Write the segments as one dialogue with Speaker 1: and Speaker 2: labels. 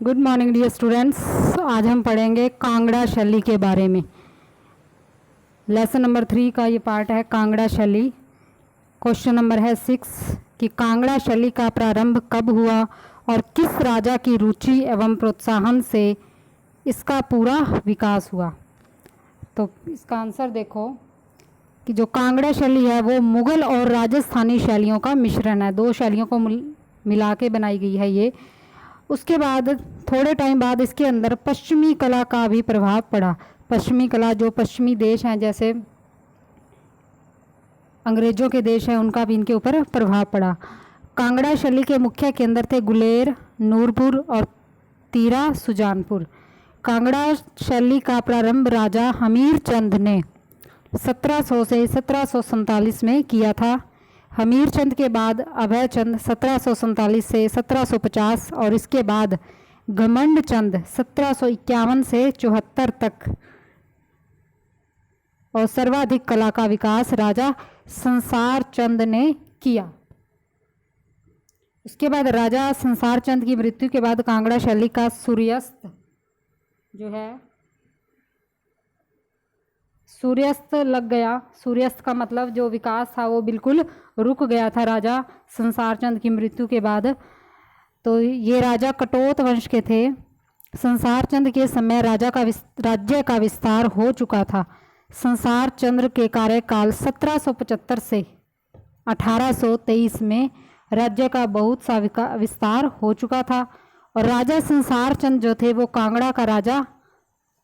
Speaker 1: Good morning dear students. आज हम पढ़ेंगे कांगड़ा शैली के बारे में। लेसन नंबर 3 का ये पार्ट है कांगड़ा शैली। क्वेश्चन नंबर है 6 कि कांगड़ा शैली का प्रारंभ कब हुआ और किस राजा की रुचि एवं प्रोत्साहन से इसका पूरा विकास हुआ। तो इसका आंसर देखो कि जो कांगड़ा शैली है वो मुग़ल और राजस्थानी शैलियों का मिश्रण है। दो शैलियों को मिला के बनाई गई है ये। उसके बाद थोड़े टाइम बाद इसके अंदर पश्चिमी कला का भी प्रभाव पड़ा। पश्चिमी कला जो पश्चिमी देश हैं जैसे अंग्रेज़ों के देश हैं उनका भी इनके ऊपर प्रभाव पड़ा। कांगड़ा शैली के मुख्य केंद्र थे गुलेर, नूरपुर और तीरा सुजानपुर। कांगड़ा शैली का प्रारंभ राजा हमीर चंद ने 1700 से 1747 में किया था। हमीर चंद के बाद अभय चंद 1747 से 1750 और इसके बाद घमंड चंद 1751 से 74 तक। और सर्वाधिक कला का विकास राजा संसार चंद ने किया। उसके बाद राजा संसार चंद की मृत्यु के बाद कांगड़ा शैली का सूर्यास्त जो है सूर्यास्त लग गया। सूर्यास्त का मतलब जो विकास था वो बिल्कुल रुक गया था राजा संसार चंद की मृत्यु के बाद। तो ये राजा कटोत वंश के थे। संसार चंद के समय राज्य का विस्तार हो चुका था। संसार चंद्र के कार्यकाल 1775 से 1823 में राज्य का बहुत सा विस्तार हो चुका था और राजा संसार चंद जो थे वो कांगड़ा का राजा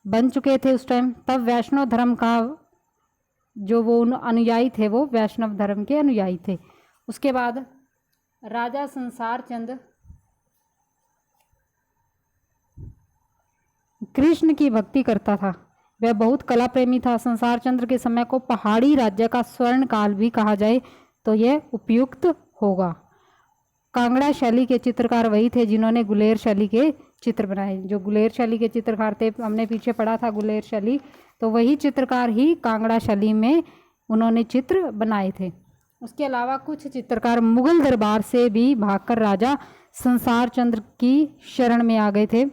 Speaker 1: बन चुके थे उस टाइम। तब वैष्णव धर्म का जो वो अनुयायी थे वो वैष्णव धर्म के अनुयायी थे। उसके बाद राजा संसार चंद कृष्ण की भक्ति करता था। वह बहुत कला प्रेमी था। संसार चंद्र के समय को पहाड़ी राज्य का स्वर्ण काल भी कहा जाए तो यह उपयुक्त होगा। कांगड़ा शैली के चित्रकार वही थे जिन्होंने गुलेर शैली के चित्र बनाए। जो गुलेर शैली के चित्रकार थे, हमने पीछे पढ़ा था गुलेर शैली, तो वही चित्रकार ही कांगड़ा शैली में उन्होंने चित्र बनाए थे। उसके अलावा कुछ चित्रकार मुगल दरबार से भी भागकर राजा संसार चंद्र की शरण में आ गए थे।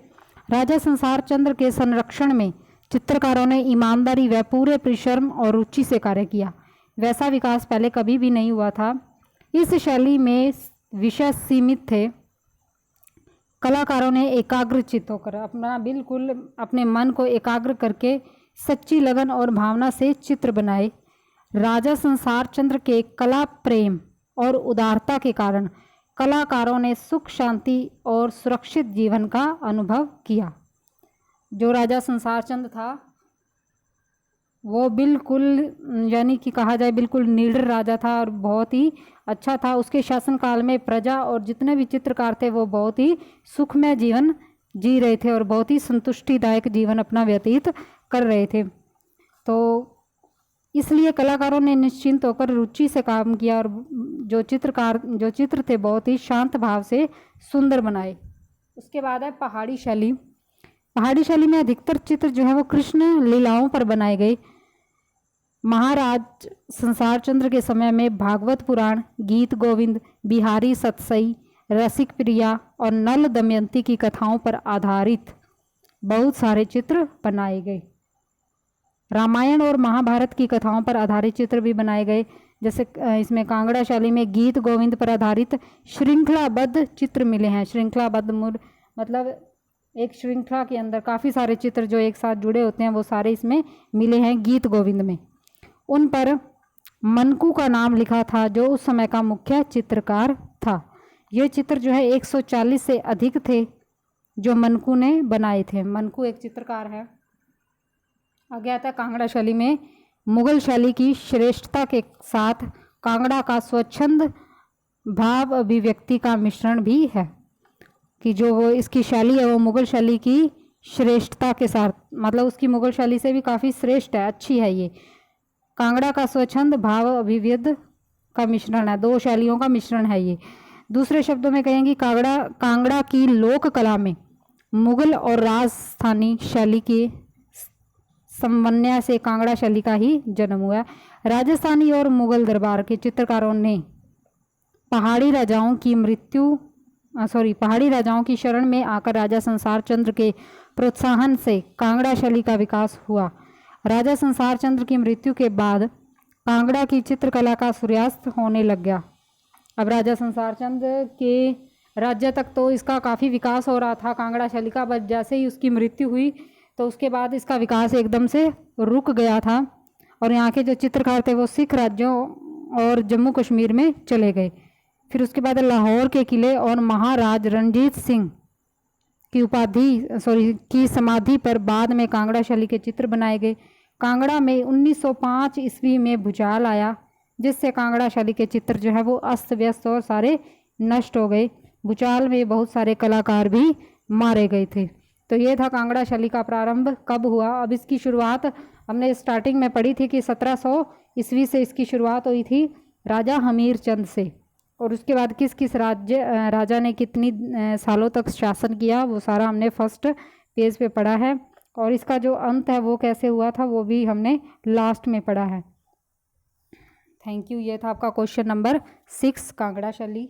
Speaker 1: राजा संसार चंद्र के संरक्षण में चित्रकारों ने ईमानदारी व पूरे परिश्रम और रुचि से कार्य किया। वैसा विकास पहले कभी भी नहीं हुआ था। इस शैली में विषय सीमित थे। कलाकारों ने एकाग्र चित्त होकर बिल्कुल अपने मन को एकाग्र करके सच्ची लगन और भावना से चित्र बनाए। राजा संसार चंद्र के कला प्रेम और उदारता के कारण कलाकारों ने सुख शांति और सुरक्षित जीवन का अनुभव किया। जो राजा संसार चंद था वो बिल्कुल यानी कि कहा जाए बिल्कुल निडर राजा था और बहुत ही अच्छा था। उसके शासनकाल में प्रजा और जितने भी चित्रकार थे वो बहुत ही सुखमय जीवन जी रहे थे और बहुत ही संतुष्टिदायक जीवन अपना व्यतीत कर रहे थे। तो इसलिए कलाकारों ने निश्चिंत होकर रुचि से काम किया और जो चित्र थे बहुत ही शांत भाव से सुंदर बनाए। उसके बाद है पहाड़ी शैली। पहाड़ी शैली में अधिकतर चित्र जो है वो कृष्ण लीलाओं पर बनाए गए। महाराज संसार चंद्र के समय में भागवत पुराण, गीत गोविंद, बिहारी सतसई, रसिक प्रिया और नल दमयंती की कथाओं पर आधारित बहुत सारे चित्र बनाए गए। रामायण और महाभारत की कथाओं पर आधारित चित्र भी बनाए गए। जैसे इसमें कांगड़ा शैली में गीत गोविंद पर आधारित श्रृंखलाबद्ध चित्र मिले हैं। श्रृंखलाबद्ध मतलब एक श्रृंखला के अंदर काफ़ी सारे चित्र जो एक साथ जुड़े होते हैं वो सारे इसमें मिले हैं गीत गोविंद में। उन पर मनकू का नाम लिखा था जो उस समय का मुख्य चित्रकार था। ये चित्र जो है 140 से अधिक थे जो मनकू ने बनाए थे। मनकू एक चित्रकार है। आगे आता है कांगड़ा शैली में मुगल शैली की श्रेष्ठता के साथ कांगड़ा का स्वच्छंद भाव अभिव्यक्ति का मिश्रण भी है कि जो वो इसकी शैली है वो मुगल शैली की श्रेष्ठता के साथ मतलब उसकी मुगल शैली से भी काफ़ी श्रेष्ठ है, अच्छी है। ये कांगड़ा का स्वच्छंद भाव अभिव्यक्ति का मिश्रण है। दो शैलियों का मिश्रण है ये। दूसरे शब्दों में कहेंगे कांगड़ा की लोक कला में मुगल और राजस्थानी शैली के समन्वय से कांगड़ा शैली का ही जन्म हुआ। राजस्थानी और मुगल दरबार के चित्रकारों ने पहाड़ी राजाओं की पहाड़ी राजाओं की शरण में आकर राजा संसार चंद्र के प्रोत्साहन से कांगड़ा शैली का विकास हुआ। राजा संसार चंद्र की मृत्यु के बाद कांगड़ा की चित्रकला का सूर्यास्त होने लग गया। अब राजा संसार चंद्र के राज्य तक तो इसका काफ़ी विकास हो रहा था कांगड़ा शैली का, बट जैसे ही उसकी मृत्यु हुई तो उसके बाद इसका विकास एकदम से रुक गया था और यहाँ के जो चित्रकार थे वो सिख राज्यों और जम्मू कश्मीर में चले गए। फिर उसके बाद लाहौर के किले और महाराज रणजीत सिंह की समाधि पर बाद में कांगड़ा शैली के चित्र बनाए गए। कांगड़ा में 1905 ईस्वी में भूचाल आया जिससे कांगड़ा शैली के चित्र जो है वो अस्त व्यस्त और सारे नष्ट हो गए। भूचाल में बहुत सारे कलाकार भी मारे गए थे। तो ये था कांगड़ा शैली का प्रारंभ कब हुआ। अब इसकी शुरुआत हमने स्टार्टिंग में पढ़ी थी कि 1700 ईस्वी से इसकी शुरुआत हुई थी राजा हमीर चंद से, और उसके बाद किस किस राजा ने कितनी सालों तक शासन किया वो सारा हमने फर्स्ट पेज पे पढ़ा है, और इसका जो अंत है वो कैसे हुआ था वो भी हमने लास्ट में पढ़ा है। Thank you. ये था आपका क्वेश्चन नंबर 6 कांगड़ा शैली।